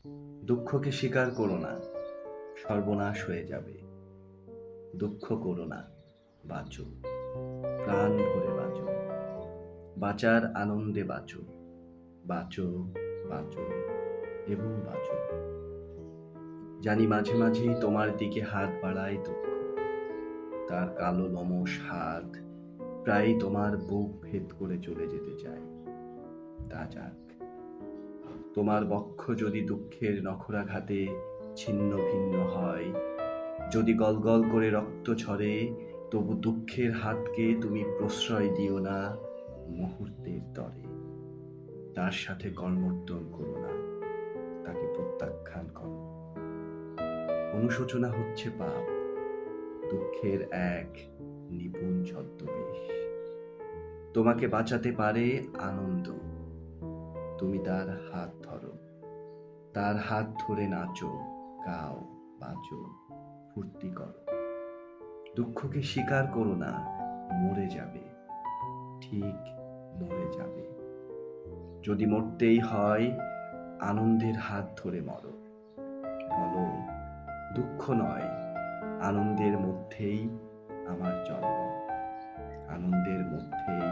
দুঃখকে স্বীকার করো না, সর্বনাশ হয়ে যাবে। দুঃখ করো না, বাঁচো, প্রাণ ভরে বাঁচো, বাঁচার আনন্দে বাঁচো, বাঁচো, বাঁচো এবং বাঁচো। জানি মাঝে মাঝেই তোমার দিকে হাত বাড়ায় দুঃখ, তার কালো লোমশ হাত প্রায় তোমার বুক ভেদ করে চলে যেতে চায়। তা যাক, তোমার বক্ষ যদি দুঃখের নখরাঘাতে ছিন্ন ভিন্ন হয়, যদি গলগল করে রক্ত ঝরে, তবু দুঃখের হাতকে তুমি প্রশ্রয় দিও না মুহূর্তের তরে। তার সাথে কর্মর্দন করো না, তাকে প্রত্যাখ্যান করো। অনুশোচনা হচ্ছে পাপ, দুঃখের এক নিপুণ ছদ্মবেশ। তোমাকে বাঁচাতে পারে আনন্দ, তুমি তার হাত ধরো, তার হাত ধরে নাচো, গাও, বাঁচো, ফুর্তি করো। দুঃখকে স্বীকার করো না, মরে যাবে, ঠিক মরে যাবে। যদি মরতেই হয়, আনন্দের হাত ধরে মরো। বলো, দুঃখ নয়, আনন্দের মধ্যেই আমার জন্ম, আনন্দের মধ্যেই